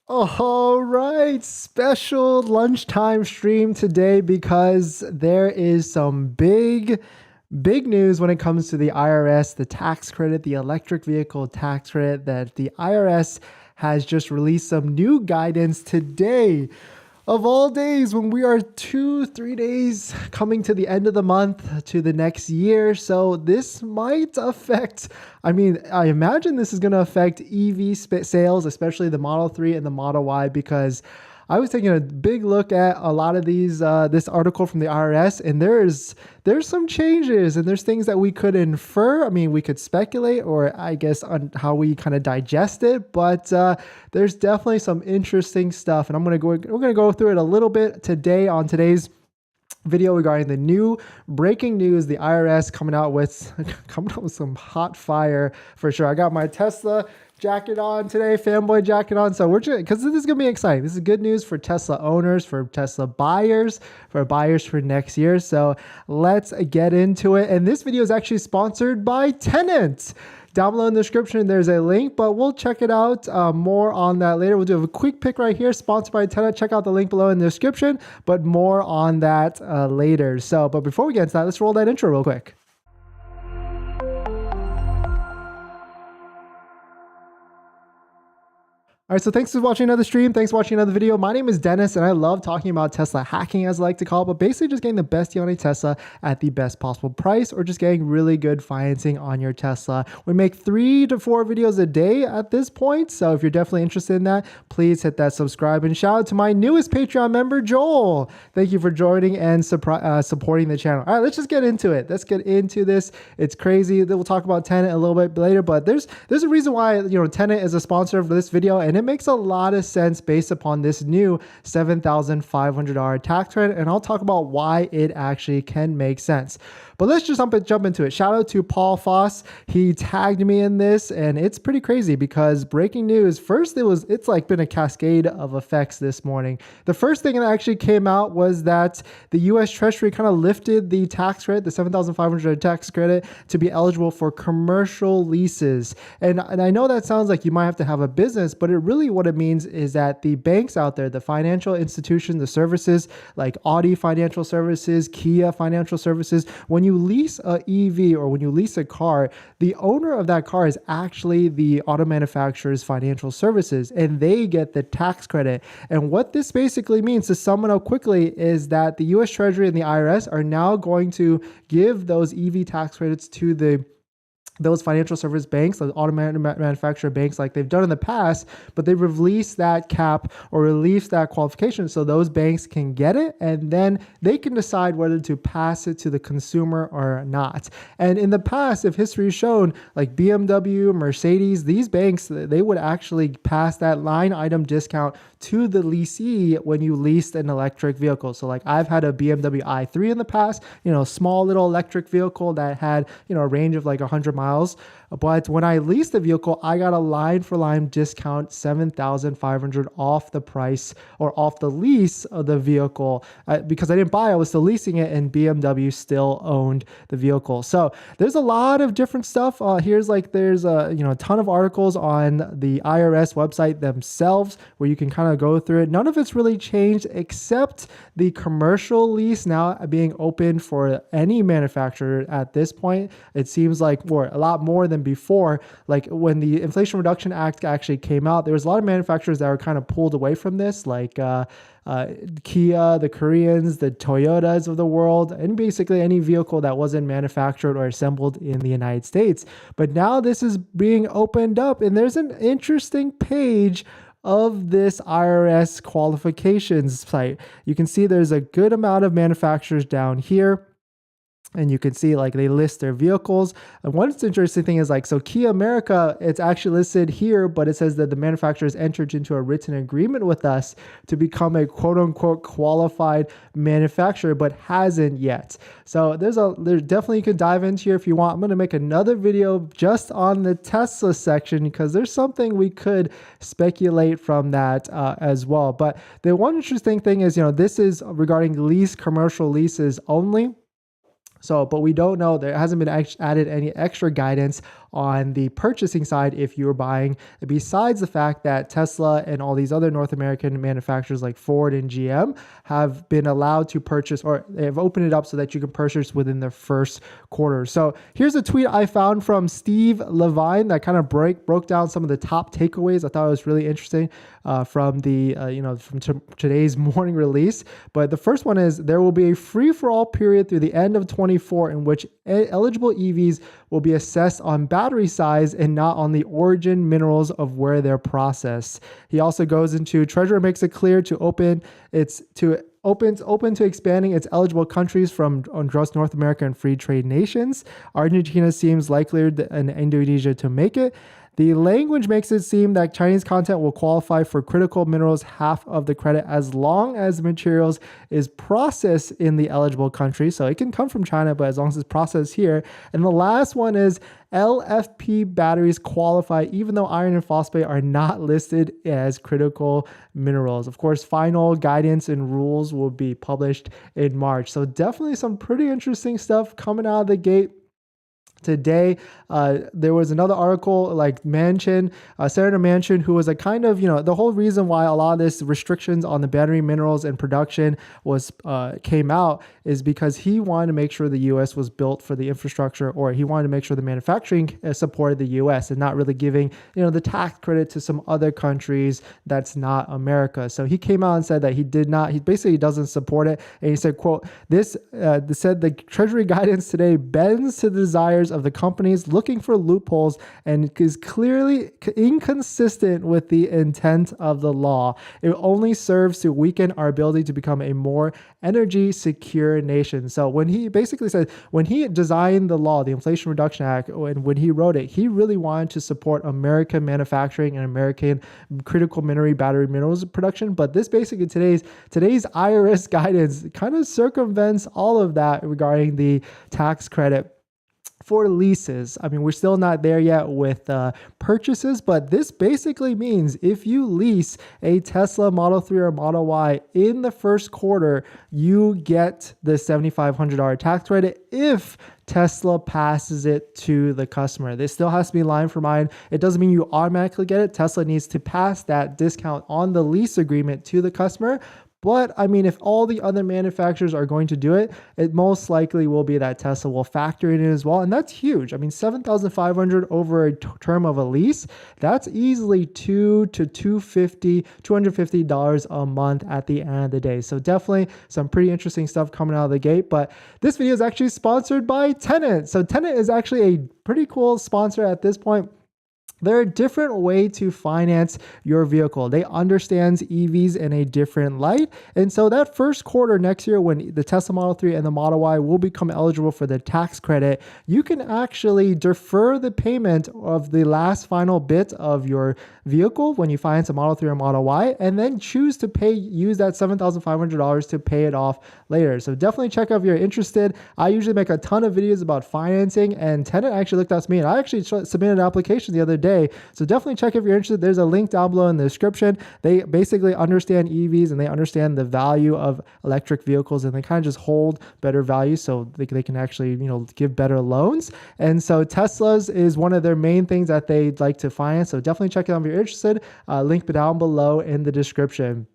All right, special lunchtime stream today because there is some big news when it comes to the IRS, the tax credit, the electric vehicle tax credit, that the IRS has just released some new guidance today. Of all days, when we are 3 days coming to the end of the month to the next year. So this might affect, I imagine this is going to affect EV sales, especially the Model 3 and the Model Y, because I was taking a big look at a lot of these, this article from the IRS, and there's some changes and there's things that we could infer. We could speculate, or I guess on how we kind of digest it, but there's definitely some interesting stuff, and we're gonna go through it a little bit today on today's video regarding the new breaking news. The IRS coming out with some hot fire for sure. I got my Tesla jacket on today, fanboy jacket on. So because this is gonna be exciting. This is good news for Tesla owners, for Tesla buyers, for next year. So let's get into it. And this video is actually sponsored by Tenet. Down below in the description, there's a link, but we'll check it out. More on that later. We'll do a quick pick right here, sponsored by Tenet. Check out the link below in the description, but more on that later. So, but before we get into that, let's roll that intro real quick. All right, so thanks for watching another stream. Thanks for watching another video. My name is Dennis, and I love talking about Tesla hacking, as I like to call it, but basically just getting the best deal on a Tesla at the best possible price, or just getting really good financing on your Tesla. We make 3 to 4 videos a day at this point, so if you're definitely interested in that, please hit that subscribe. And shout out to my newest Patreon member, Joel. Thank you for joining and supporting the channel. All right, let's just get into it. Let's get into this. It's crazy. We'll talk about Tenet a little bit later, but there's a reason why Tenet is a sponsor of this video, and it makes a lot of sense based upon this new $7,500 tax credit, and I'll talk about why it actually can make sense. But let's just jump into it. Shout out to Paul Foss. He tagged me in this, and it's pretty crazy because breaking news. First, it's like been a cascade of effects this morning. The first thing that actually came out was that the U.S. Treasury kind of lifted the tax credit, the $7,500 tax credit, to be eligible for commercial leases. And I know that sounds like you might have to have a business, but what it means is that the banks out there, the financial institutions, the services like Audi Financial Services, Kia Financial Services, when you lease a EV or when you lease a car, the owner of that car is actually the auto manufacturer's financial services, and they get the tax credit. And what this basically means, to sum it up quickly, is that the US Treasury and the IRS are now going to give those EV tax credits to those financial service banks, those auto manufacturer banks, like they've done in the past, but they've released that cap or released that qualification so those banks can get it, and then they can decide whether to pass it to the consumer or not. And in the past, if history has shown, like BMW, Mercedes, these banks, they would actually pass that line item discount to the leasee when you leased an electric vehicle. So like I've had a BMW i3 in the past, small little electric vehicle that had, a range of like 100 miles. But when I leased the vehicle, I got a line for line discount, $7,500 off the price or off the lease of the vehicle because I didn't buy it, I was still leasing it, and BMW still owned the vehicle. So there's a lot of different stuff. There's a ton of articles on the IRS website themselves where you can kind of go through it. None of it's really changed except the commercial lease now being open for any manufacturer at this point. It seems like a lot more than before. Like when the Inflation Reduction Act actually came out, there was a lot of manufacturers that were kind of pulled away from this, like Kia, the Koreans, the Toyotas of the world, and basically any vehicle that wasn't manufactured or assembled in the United States. But now this is being opened up, and there's an interesting page of this IRS qualifications site. You can see there's a good amount of manufacturers down here. And you can see like they list their vehicles. And one interesting thing is so Kia America, it's actually listed here, but it says that the manufacturers entered into a written agreement with us to become a quote unquote qualified manufacturer, but hasn't yet. So there's definitely, you could dive into here if you want. I'm going to make another video just on the Tesla section because there's something we could speculate from that as well. But the one interesting thing is, this is regarding commercial leases only. So, but we don't know, there hasn't been added any extra guidance on the purchasing side if you're buying, besides the fact that Tesla and all these other North American manufacturers like Ford and GM have been allowed to purchase, or they have opened it up so that you can purchase within the first quarter. So here's a tweet I found from Steve Levine that kind of broke down some of the top takeaways. I thought it was really interesting from the today's morning release. But the first one is, there will be a free-for-all period through the end of 24 in which eligible EVs will be assessed on battery size and not on the origin minerals of where they're processed. He also goes into, Treasury makes it clear to open to expanding its eligible countries from just North America and free trade nations. Argentina seems likelier than Indonesia to make it. The language makes it seem that Chinese content will qualify for critical minerals half of the credit as long as the materials is processed in the eligible country. So it can come from China, but as long as it's processed here. And the last one is, LFP batteries qualify even though iron and phosphate are not listed as critical minerals. Of course, final guidance and rules will be published in March. So definitely some pretty interesting stuff coming out of the gate today. There was another article like Manchin, Senator Manchin, who was a kind of, the whole reason why a lot of this restrictions on the battery minerals and production was came out is because he wanted to make sure the U.S. was built for the infrastructure, or he wanted to make sure the manufacturing supported the U.S. and not really giving, the tax credit to some other countries that's not America. So he came out and said that he basically doesn't support it. And he said, quote, said the Treasury guidance today bends to the desires of the companies looking for loopholes and is clearly inconsistent with the intent of the law. It only serves to weaken our ability to become a more energy secure nation. So when he basically said, when he designed the law, the Inflation Reduction Act, and when he wrote it, he really wanted to support American manufacturing and American critical battery minerals production. But this basically today's IRS guidance kind of circumvents all of that regarding the tax credit for leases. I mean, we're still not there yet with purchases, but this basically means if you lease a Tesla Model 3 or Model Y in the first quarter, you get the $7,500 tax credit if Tesla passes it to the customer. This still has to be line for line. It doesn't mean you automatically get it. Tesla needs to pass that discount on the lease agreement to the customer. But I mean, if all the other manufacturers are going to do it, it most likely will be that Tesla will factor it in as well. And that's huge. I mean, $7,500 over a term of a lease, that's easily $250 a month at the end of the day. So definitely some pretty interesting stuff coming out of the gate. But this video is actually sponsored by Tenet. So Tenet is actually a pretty cool sponsor at this point. They're a different way to finance your vehicle. They understand EVs in a different light. And so that first quarter next year, when the Tesla Model 3 and the Model Y will become eligible for the tax credit, you can actually defer the payment of the last final bit of your vehicle when you finance a Model 3 or Model Y, and then choose to use that $7,500 to pay it off later. So definitely check out if you're interested. I usually make a ton of videos about financing, and Tenet actually looked out to me, and I actually submitted an application the other day. So definitely check if you're interested. There's a link down below in the description. They basically understand EVs and they understand the value of electric vehicles, and they kind of just hold better value so they can actually, give better loans. And so Tesla's is one of their main things that they'd like to finance. So definitely check it out if you're interested. Link down below in the description.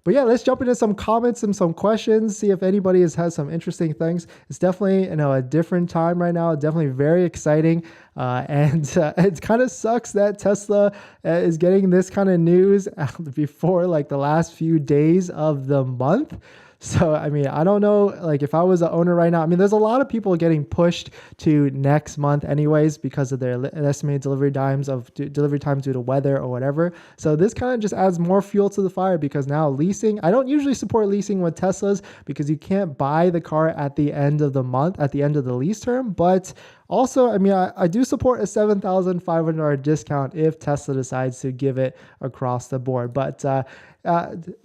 But yeah, let's jump into some comments and some questions, see if anybody has some interesting things. It's definitely, a different time right now. Definitely very exciting. And it kind of sucks that Tesla is getting this kind of news before like the last few days of the month. So, I mean, I don't know, like if I was an owner right now, I mean, there's a lot of people getting pushed to next month anyways, because of their estimated delivery times due to weather or whatever. So this kind of just adds more fuel to the fire, because now leasing, I don't usually support leasing with Teslas because you can't buy the car at the end of the month, at the end of the lease term. But also, I mean, I do support a $7,500 discount if Tesla decides to give it across the board. But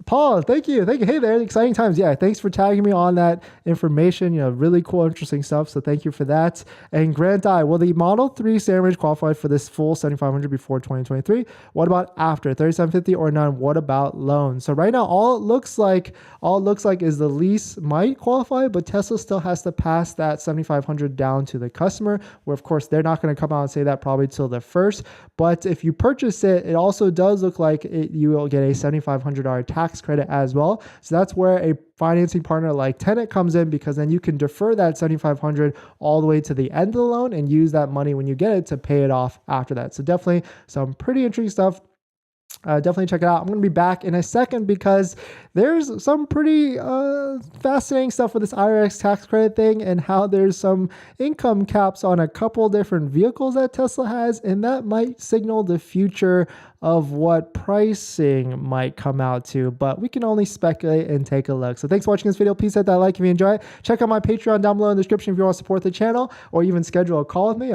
Paul, thank you. Hey there, exciting times. Yeah, thanks for tagging me on that information. Really cool, interesting stuff. So thank you for that. And Grant I, will the Model 3 standard qualify for this full $7,500 before 2023? What about after $3,750 or none? What about loans? So right now, all it looks like is the lease might qualify, but Tesla still has to pass that $7,500 down to the customer. customer, where of course they're not going to come out and say that probably till the 1st. But if you purchase it, it also does look like you will get a $7,500 tax credit as well. So that's where a financing partner like Tenet comes in, because then you can defer that $7,500 all the way to the end of the loan and use that money when you get it to pay it off after that. So definitely some pretty interesting stuff. Definitely check it out. I'm going to be back in a second because there's some pretty fascinating stuff with this IRS tax credit thing, and how there's some income caps on a couple different vehicles that Tesla has, and that might signal the future of what pricing might come out to, but we can only speculate and take a look. So thanks for watching this video. Please hit that like if you enjoy it. Check out my Patreon down below in the description if you want to support the channel, or even schedule a call with me.